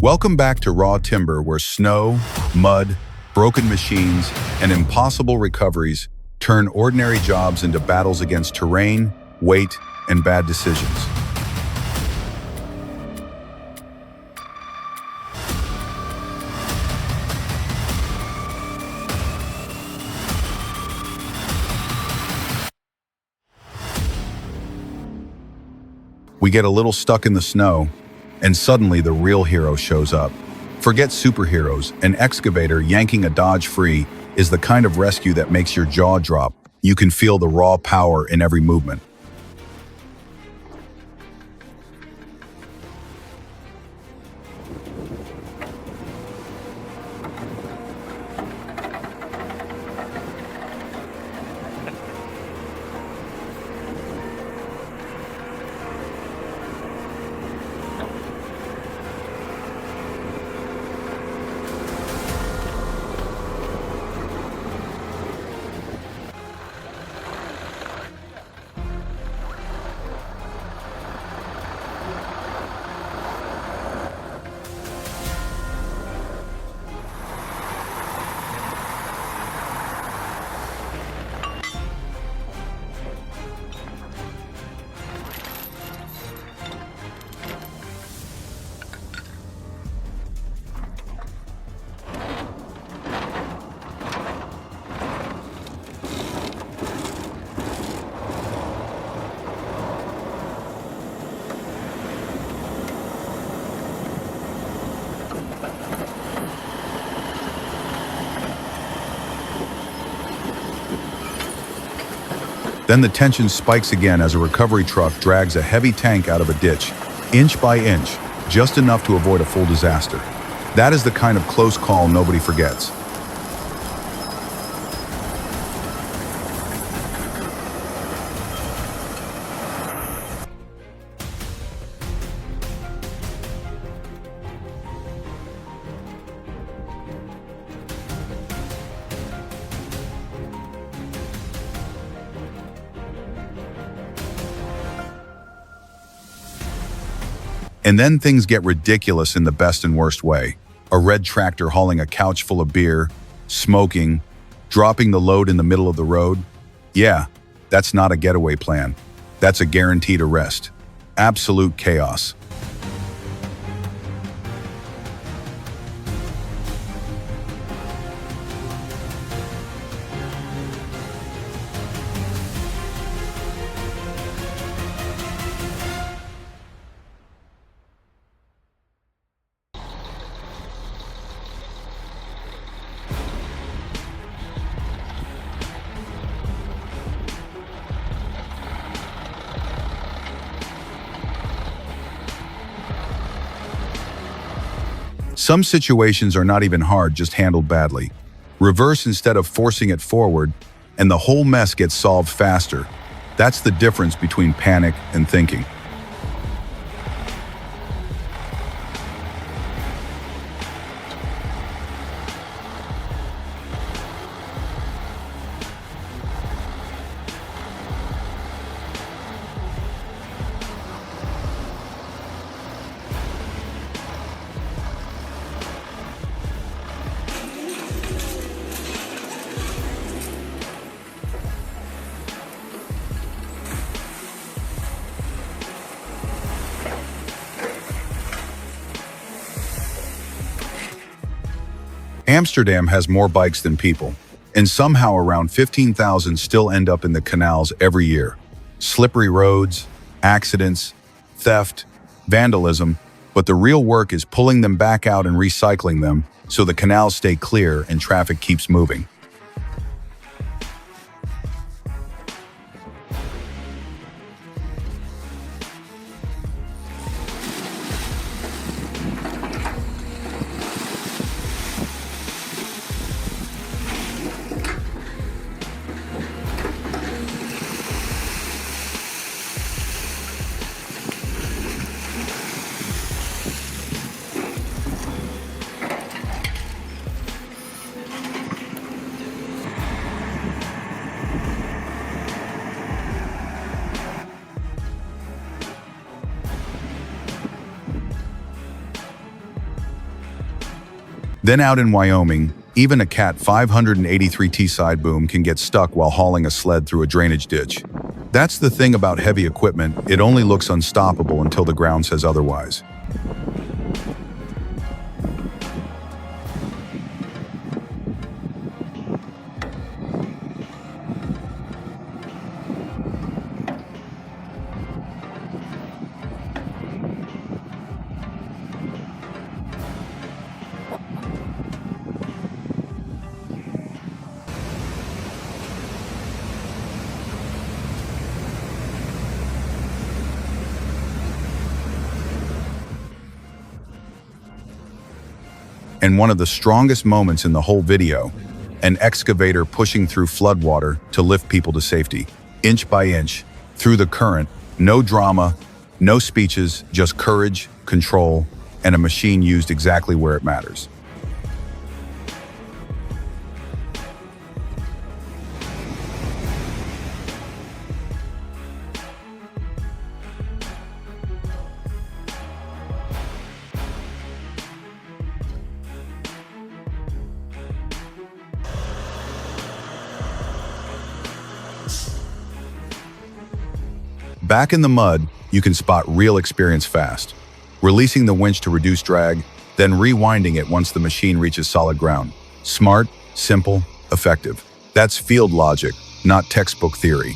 Welcome back to Raw Timber, where snow, mud, broken machines, and impossible recoveries turn ordinary jobs into battles against terrain, weight, and bad decisions. We get a little stuck in the snow, and suddenly the real hero shows up. Forget superheroes, an excavator yanking a Dodge free is the kind of rescue that makes your jaw drop. You can feel the raw power in every movement. Then the tension spikes again as a recovery truck drags a heavy tank out of a ditch, inch by inch, just enough to avoid a full disaster. That is the kind of close call nobody forgets. And then things get ridiculous in the best and worst way. A red tractor hauling a couch full of beer, smoking, dropping the load in the middle of the road. Yeah, that's not a getaway plan. That's a guaranteed arrest. Absolute chaos. Some situations are not even hard, just handled badly. Reverse instead of forcing it forward, and the whole mess gets solved faster. That's the difference between panic and thinking. Amsterdam has more bikes than people, and somehow around 15,000 still end up in the canals every year. Slippery roads, accidents, theft, vandalism, but the real work is pulling them back out and recycling them so the canals stay clear and traffic keeps moving. Then out in Wyoming, even a Cat 583T side boom can get stuck while hauling a sled through a drainage ditch. That's the thing about heavy equipment, it only looks unstoppable until the ground says otherwise. And one of the strongest moments in the whole video, an excavator pushing through floodwater to lift people to safety, inch by inch, through the current, no drama, no speeches, just courage, control, and a machine used exactly where it matters. Back in the mud, you can spot real experience fast, releasing the winch to reduce drag, then rewinding it once the machine reaches solid ground. Smart, simple, effective. That's field logic, not textbook theory.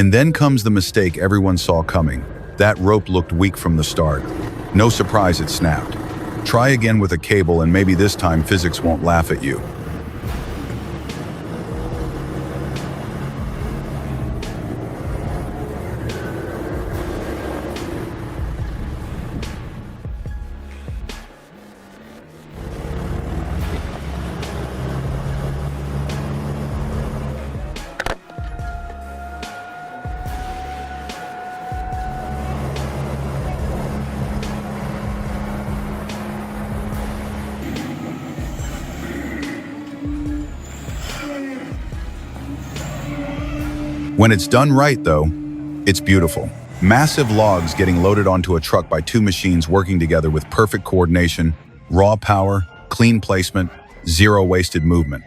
And then comes the mistake everyone saw coming. That rope looked weak from the start. No surprise it snapped. Try again with a cable and maybe this time physics won't laugh at you. When it's done right, though, it's beautiful. Massive logs getting loaded onto a truck by two machines working together with perfect coordination, raw power, clean placement, zero wasted movement.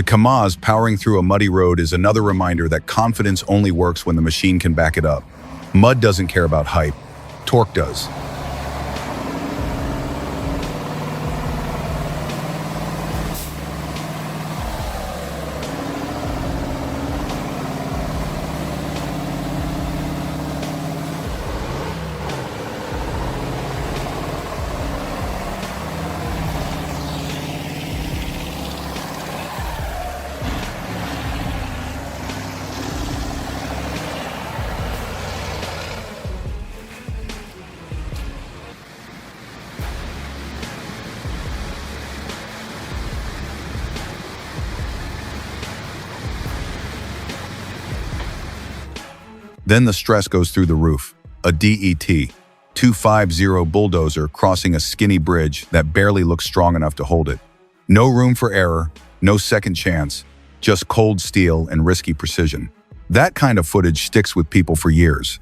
The Kamaz powering through a muddy road is another reminder that confidence only works when the machine can back it up. Mud doesn't care about hype, torque does. Then the stress goes through the roof. A DET 250 bulldozer crossing a skinny bridge that barely looks strong enough to hold it. No room for error, no second chance, just cold steel and risky precision. That kind of footage sticks with people for years.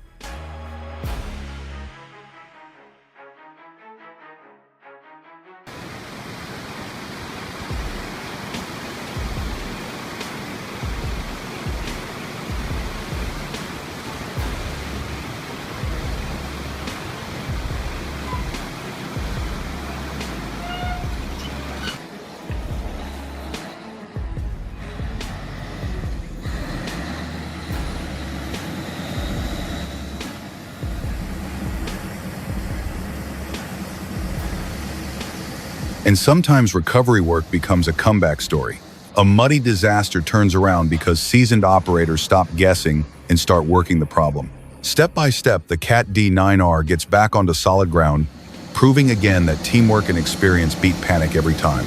And sometimes recovery work becomes a comeback story. A muddy disaster turns around because seasoned operators stop guessing and start working the problem. Step by step, the Cat D9R gets back onto solid ground, proving again that teamwork and experience beat panic every time.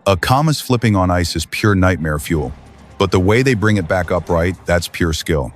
A commas flipping on ice is pure nightmare fuel, but the way they bring it back upright, that's pure skill.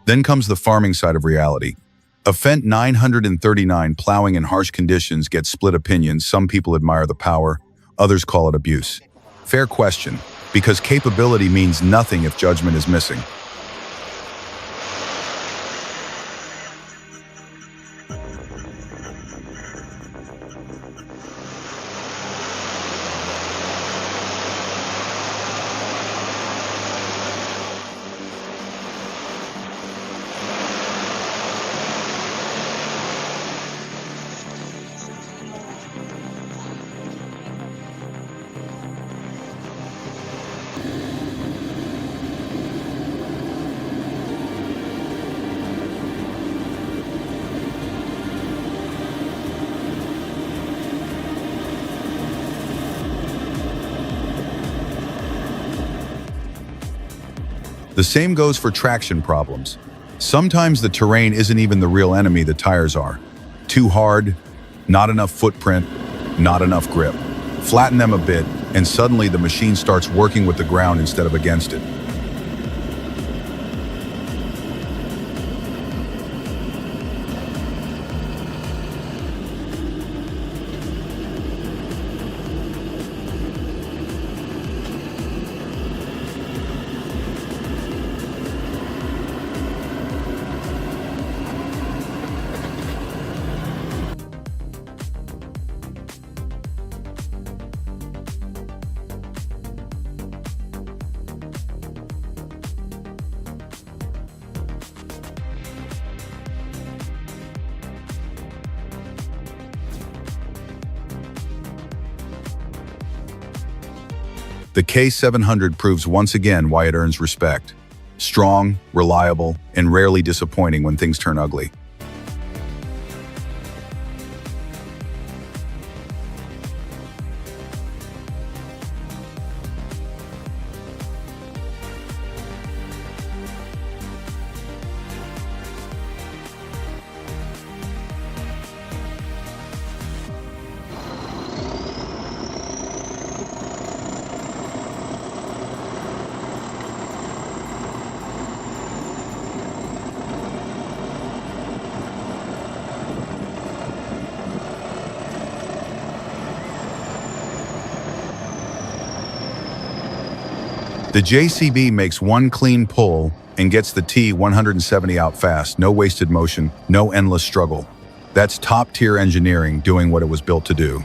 Then comes the farming side of reality. A Fendt 939 plowing in harsh conditions gets split opinions. Some people admire the power, others call it abuse. Fair question, because capability means nothing if judgment is missing. The same goes for traction problems. Sometimes the terrain isn't even the real enemy, the tires are. Too hard, not enough footprint, not enough grip. Flatten them a bit, and suddenly the machine starts working with the ground instead of against it. The K700 proves once again why it earns respect. Strong, reliable, and rarely disappointing when things turn ugly. The JCB makes one clean pull and gets the T170 out fast, no wasted motion, no endless struggle. That's top-tier engineering doing what it was built to do.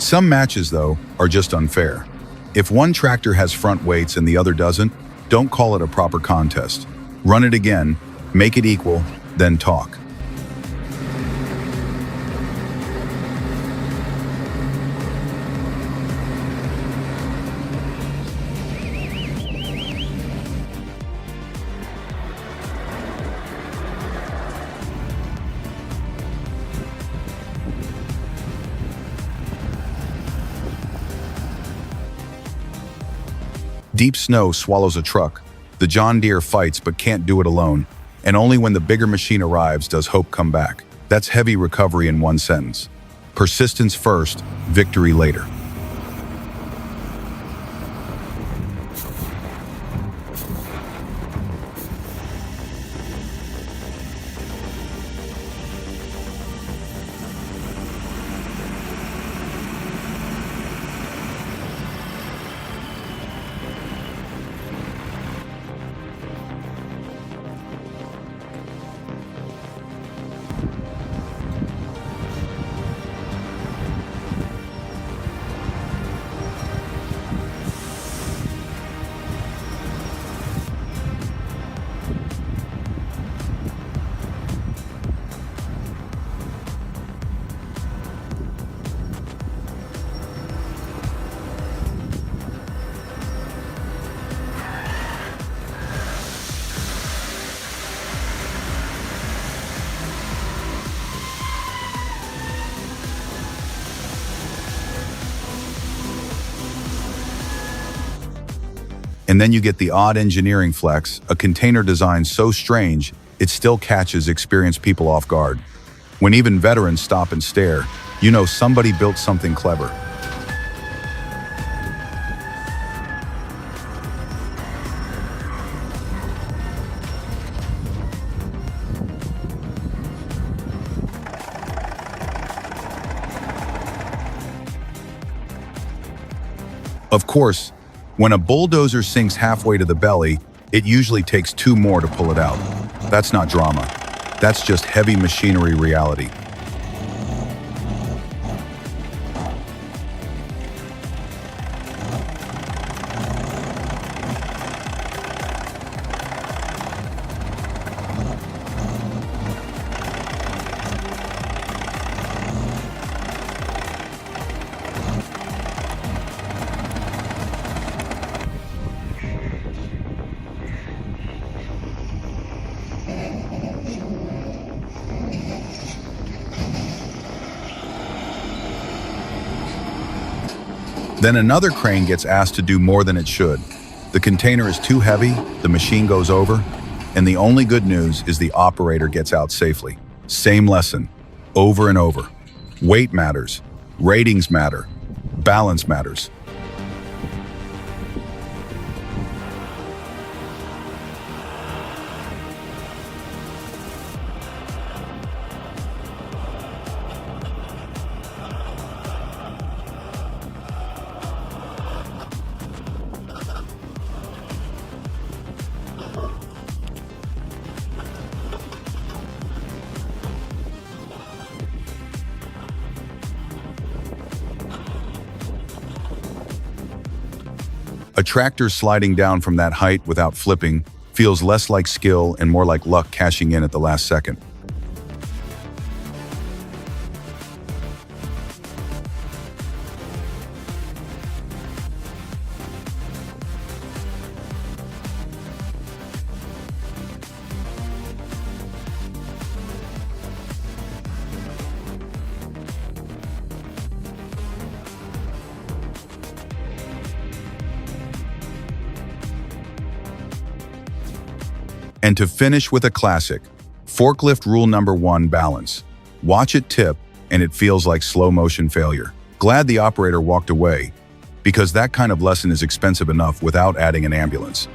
Some matches, though, are just unfair. If one tractor has front weights and the other doesn't, don't call it a proper contest. Run it again, make it equal, then talk. Deep snow swallows a truck. The John Deere fights but can't do it alone. And only when the bigger machine arrives does hope come back. That's heavy recovery in one sentence. Persistence first, victory later. And then you get the odd engineering flex, a container design so strange, it still catches experienced people off guard. When even veterans stop and stare, you know somebody built something clever. Of course, when a bulldozer sinks halfway to the belly, it usually takes two more to pull it out. That's not drama. That's just heavy machinery reality. Then another crane gets asked to do more than it should. The container is too heavy, the machine goes over, and the only good news is the operator gets out safely. Same lesson, over and over. Weight matters, ratings matter, balance matters. A tractor sliding down from that height without flipping feels less like skill and more like luck cashing in at the last second. And to finish with a classic, forklift rule number 1, balance. Watch it tip, and it feels like slow motion failure. Glad the operator walked away, because that kind of lesson is expensive enough without adding an ambulance.